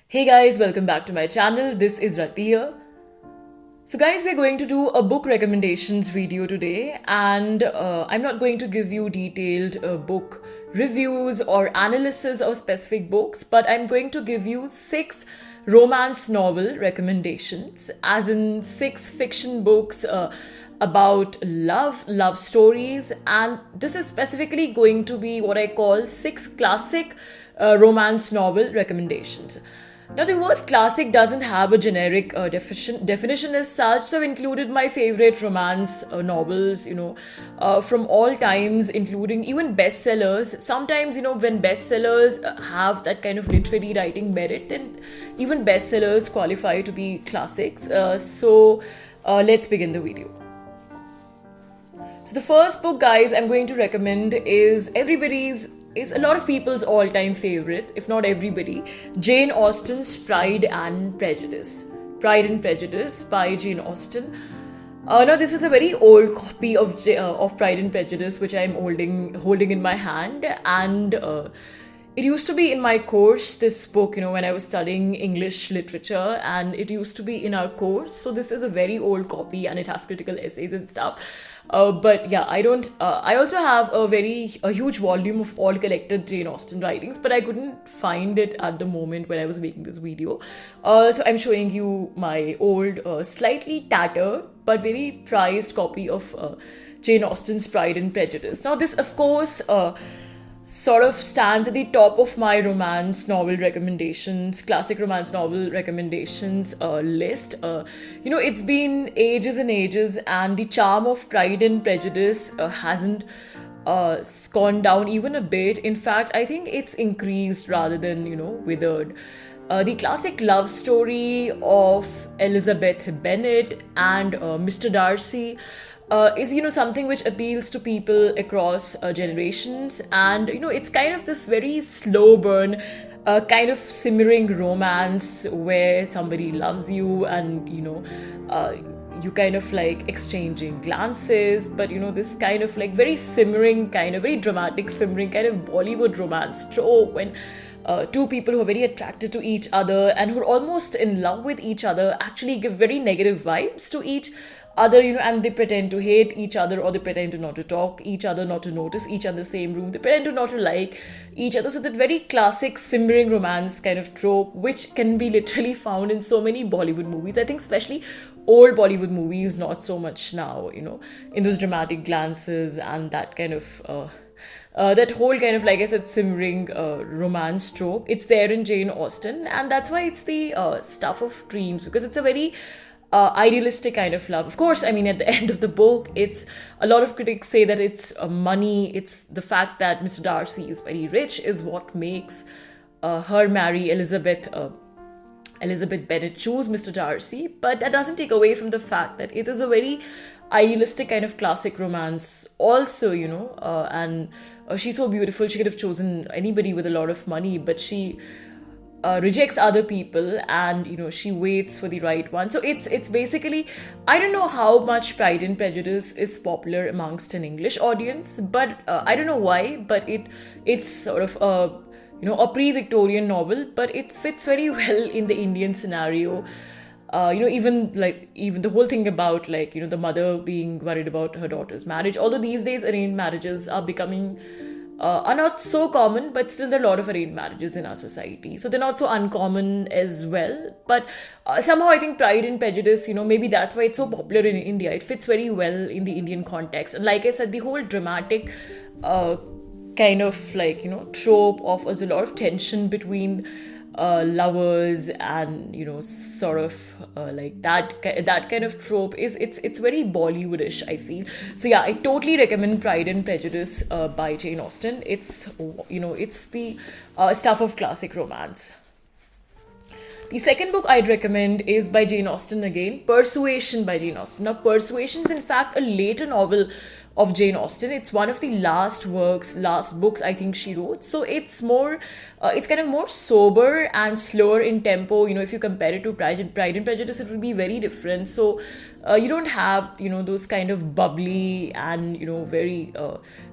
Hey guys, welcome back to my channel. This is Rati here. So guys, we're going to do a book recommendations video today, and I'm not going to give you detailed book reviews or analysis of specific books, but I'm going to give you 6 romance novel recommendations, as in 6 fiction books about love stories, and this is specifically going to be what I call 6 classic romance novel recommendations. Now, the word classic doesn't have a generic definition as such, so I've included my favorite romance novels, from all times, including even bestsellers. Sometimes, when bestsellers have that kind of literary writing merit, then even bestsellers qualify to be classics. So let's begin the video. So the first book, guys, I'm going to recommend is a lot of people's all-time favorite, if not everybody, Jane Austen's Pride and Prejudice. Pride and Prejudice by Jane Austen. Now, this is a very old copy of Pride and Prejudice, which I'm holding in my hand, and it used to be in my course, this book, when I was studying English literature, and it used to be in our course. So this is a very old copy, and it has critical essays and stuff. But yeah, I don't. I also have a huge volume of all collected Jane Austen writings, but I couldn't find it at the moment when I was making this video. So I'm showing you my old, slightly tattered but very prized copy of Jane Austen's Pride and Prejudice. Now, this, of course, sort of stands at the top of my classic romance novel recommendations list. It's been ages and ages, and the charm of Pride and Prejudice hasn't gone down even a bit. In fact, I think it's increased rather than, withered. The classic love story of Elizabeth Bennet and Mr. Darcy is something which appeals to people across generations, and it's kind of this very slow burn kind of simmering romance where somebody loves you, and you kind of like exchanging glances, but this kind of like very dramatic simmering kind of Bollywood romance trope when two people who are very attracted to each other and who are almost in love with each other actually give very negative vibes to each other, and they pretend to hate each other, or they pretend to not to talk each other, not to notice each other in the same room, they pretend to not to like each other. So that very classic simmering romance kind of trope, which can be literally found in so many Bollywood movies. I think especially old Bollywood movies, not so much now, in those dramatic glances and that kind of that whole kind of, like I said, simmering romance trope. It's there in Jane Austen, and that's why it's the stuff of dreams, because it's a very idealistic kind of love. Of course, I mean, at the end of the book, it's a lot of critics say that it's money. It's the fact that Mr. Darcy is very rich is what makes her marry Elizabeth Bennet, choose Mr. Darcy. But that doesn't take away from the fact that it is a very idealistic kind of classic romance also, and she's so beautiful. She could have chosen anybody with a lot of money, but she rejects other people, and she waits for the right one. So it's basically, I don't know how much Pride and Prejudice is popular amongst an English audience, but I don't know why, but it's sort of a pre-Victorian novel, but it fits very well in the Indian scenario. Even the whole thing about the mother being worried about her daughter's marriage, although these days arranged marriages are becoming are not so common, but still there are a lot of arranged marriages in our society, so they're not so uncommon as well. But somehow I think Pride and Prejudice, maybe that's why it's so popular in India. It fits very well in the Indian context, and like I said, the whole dramatic kind of trope offers a lot of tension between lovers, and sort of like that kind of trope it's very Bollywoodish, I feel. So yeah, I totally recommend Pride and Prejudice by Jane Austen. It's it's the stuff of classic romance. The second book I'd recommend is by Jane Austen again, Persuasion by Jane Austen. Now, Persuasion is in fact a later novel of Jane Austen. It's one of the last books I think she wrote. So it's it's kind of more sober and slower in tempo. If you compare it to Pride and Prejudice, it will be very different. So you don't have, those kind of bubbly and, very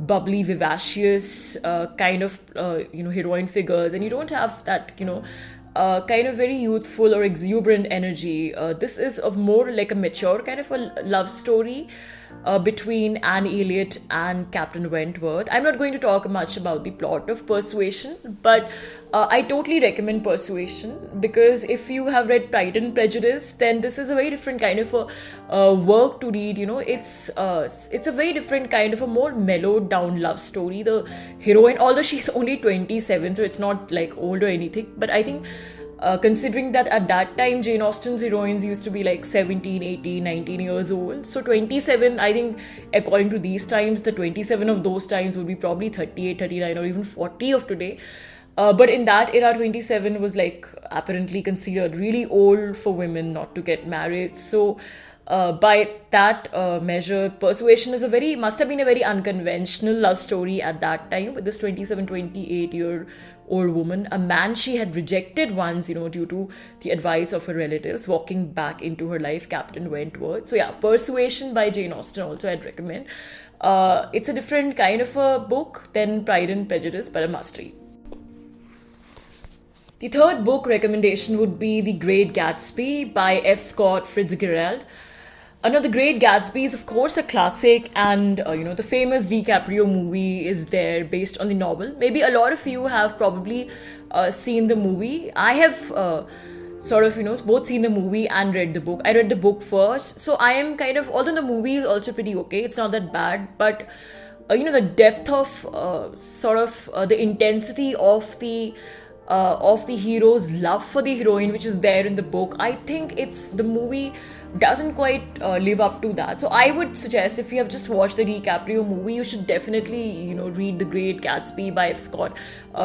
bubbly, vivacious kind of, heroine figures. And you don't have that, kind of very youthful or exuberant energy. This is of more like a mature kind of a love story between Anne Elliot and Captain Wentworth. I'm not going to talk much about the plot of Persuasion, but I totally recommend Persuasion, because if you have read Pride and Prejudice, then this is a very different kind of a work to read. It's a very different kind of a more mellowed down love story. The heroine, although she's only 27, so it's not like old or anything, but I think considering that at that time Jane Austen's heroines used to be like 17, 18, 19 years old, so 27, I think according to these times, the 27 of those times would be probably 38, 39 or even 40 of today. But in that era, 27 was like apparently considered really old for women not to get married. So by that measure, Persuasion must have been a very unconventional love story at that time, with this 27, 28-year-old woman, a man she had rejected once, due to the advice of her relatives, walking back into her life, Captain Wentworth. So yeah, Persuasion by Jane Austen also I'd recommend. It's a different kind of a book than Pride and Prejudice, but a must read. The third book recommendation would be The Great Gatsby by F. Scott Fitzgerald. Now, The Great Gatsby is, of course, a classic, and the famous DiCaprio movie is there based on the novel. Maybe a lot of you have probably seen the movie. I have both seen the movie and read the book. I read the book first, so I am kind of, although the movie is also pretty okay, it's not that bad, but the depth of the intensity of the hero's love for the heroine, which is there in the book, I think the movie doesn't quite live up to that. So I would suggest, if you have just watched the DiCaprio movie, you should definitely read The Great Gatsby by F. Scott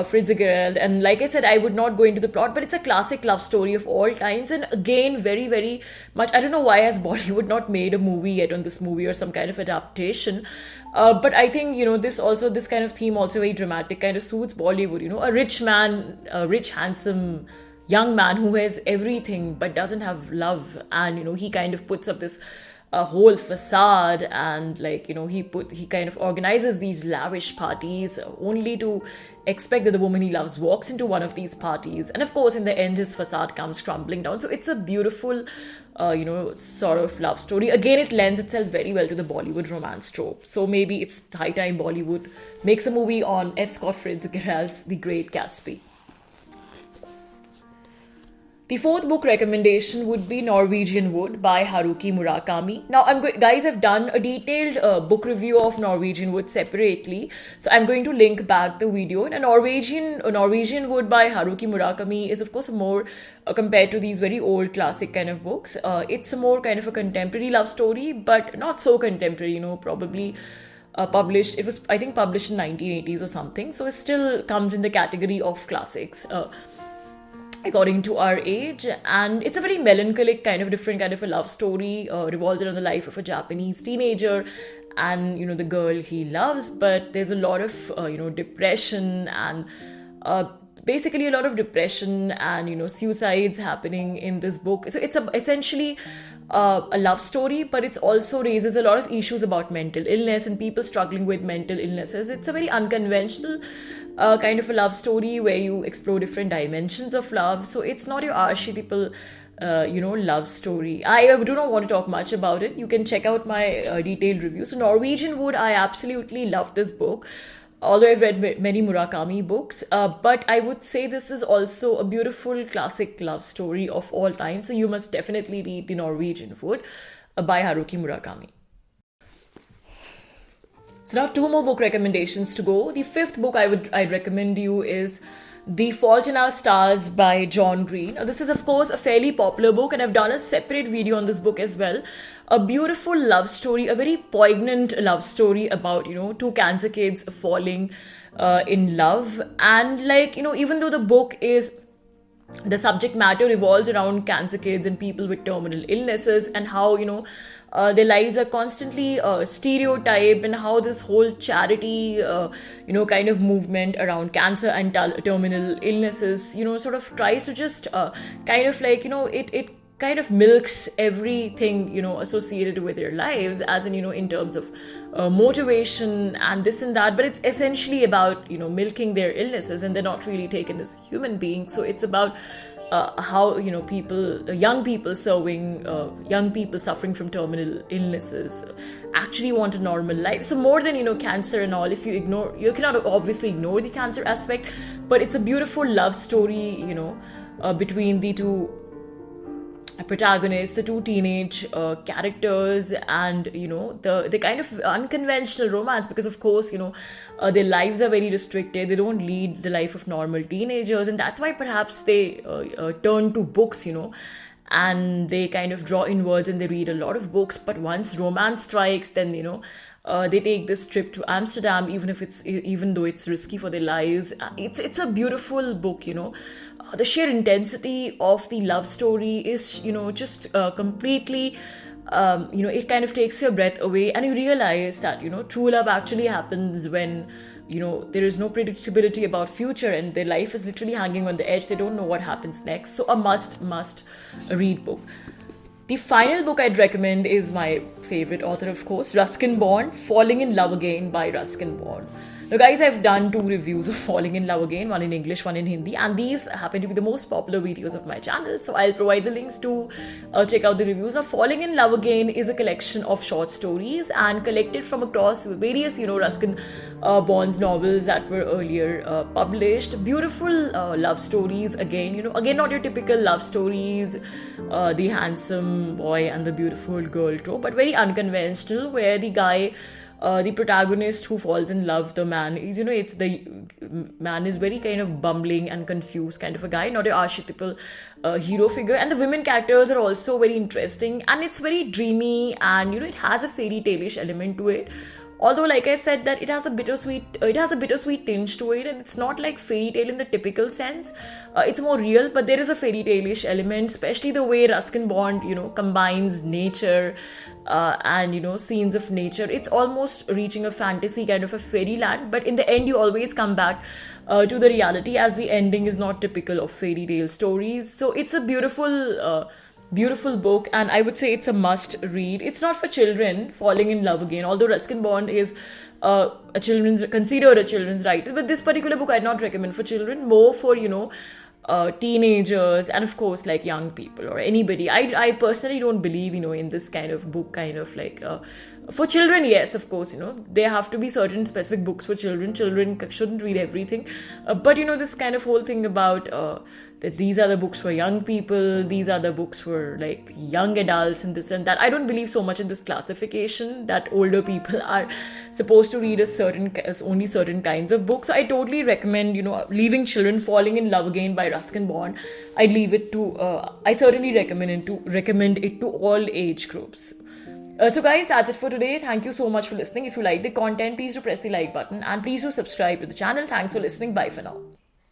Fitzgerald. And like I said, I would not go into the plot, but it's a classic love story of all times, and again very, very much, I don't know why has Bollywood not made a movie yet on this movie or some kind of adaptation. But I think, this kind of theme also very dramatic, kind of suits Bollywood. A rich man, a rich, handsome young man who has everything but doesn't have love, and he kind of puts up this whole facade, and he kind of organizes these lavish parties only to expect that the woman he loves walks into one of these parties, and of course in the end his facade comes crumbling down. So it's a beautiful sort of love story. Again, it lends itself very well to the Bollywood romance trope, so maybe it's high time Bollywood makes a movie on F. Scott Fitzgerald's The Great Gatsby. The fourth book recommendation would be Norwegian Wood by Haruki Murakami. Now, guys, I've done a detailed book review of Norwegian Wood separately, so I'm going to link back the video. And Norwegian Wood by Haruki Murakami is, of course, more compared to these very old classic kind of books. It's a more kind of a contemporary love story, but not so contemporary. Probably published. It was, I think, published in 1980s or something. So it still comes in the category of classics, according to our age, and it's a very melancholic different kind of a love story, revolves around the life of a Japanese teenager and the girl he loves, but there's a lot of depression and basically a lot of depression and suicides happening in this book. So it's essentially a love story, but it also raises a lot of issues about mental illness and people struggling with mental illnesses. It's a very unconventional kind of a love story where you explore different dimensions of love. So it's not your archetypal love story. I do not want to talk much about it. You can check out my detailed review. So Norwegian Wood, I absolutely love this book, although I've read many Murakami books, but I would say this is also a beautiful classic love story of all time. So you must definitely read The Norwegian Wood by Haruki Murakami. So now 2 more book recommendations to go. The 5th book I'd recommend you is The Fault in Our Stars by John Green. Now, this is, of course, a fairly popular book, and I've done a separate video on this book as well. A beautiful love story, a very poignant love story about, 2 cancer kids falling in love. And even though the book is, the subject matter revolves around cancer kids and people with terminal illnesses and how, their lives are constantly stereotyped, and how this whole charity, kind of movement around cancer and terminal illnesses, sort of tries to just it kind of milks everything, associated with their lives, as in terms of motivation and this and that. But it's essentially about, milking their illnesses, and they're not really taken as human beings. So it's about how young people young people suffering from terminal illnesses actually want a normal life. So more than cancer and all, if you cannot obviously ignore the cancer aspect, but it's a beautiful love story, between the two protagonists, the two teenage characters, and the kind of unconventional romance, because of course their lives are very restricted. They don't lead the life of normal teenagers, and that's why perhaps they turn to books, and they kind of draw inwards and they read a lot of books. But once romance strikes, then they take this trip to Amsterdam, even though it's risky for their lives. It's a beautiful book, the sheer intensity of the love story is, just completely, it kind of takes your breath away, and you realize that, true love actually happens when, there is no predictability about future, and their life is literally hanging on the edge. They don't know what happens next. So a must read book. The final book I'd recommend is my favorite author, of course, Ruskin Bond, Falling in Love Again by Ruskin Bond. Now guys, I've done 2 reviews of Falling in Love Again, one in English, one in Hindi, and these happen to be the most popular videos of my channel, so I'll provide the links to check out the reviews. Of Falling in Love Again is a collection of short stories and collected from across various, Ruskin Bond's novels that were earlier published. Beautiful love stories, again not your typical love stories, the handsome boy and the beautiful girl trope, but very unconventional, where the guy, the protagonist who falls in love, the man is, it's the man is very kind of bumbling and confused kind of a guy, not an archetypal hero figure. And the women characters are also very interesting, and it's very dreamy, and it has a fairy tale-ish element to it. Although, like I said, that it has a bittersweet tinge to it, and it's not like fairy tale in the typical sense. It's more real, but there is a fairy tale-ish element, especially the way Ruskin Bond, combines nature and scenes of nature. It's almost reaching a fantasy kind of a fairyland, but in the end, you always come back to the reality, as the ending is not typical of fairy tale stories. So it's a beautiful book, and I would say it's a must read. It's not for children, Falling in Love Again, although Ruskin Bond is considered a children's writer, but this particular book I'd not recommend for children, more for teenagers, and of course like young people or anybody. I personally don't believe in this kind of book, kind of like for children. Yes, of course, there have to be certain specific books for children. Children shouldn't read everything, but this kind of whole thing about that these are the books for young people, these are the books for like young adults, and this and that. I don't believe so much in this classification that older people are supposed to read only certain kinds of books. So I totally recommend leaving children, Falling in Love Again by Ruskin Bond. I'd leave it to I certainly recommend it to all age groups. So guys, that's it for today. Thank you so much for listening. If you like the content, please do press the like button, and please do subscribe to the channel. Thanks for listening. Bye for now.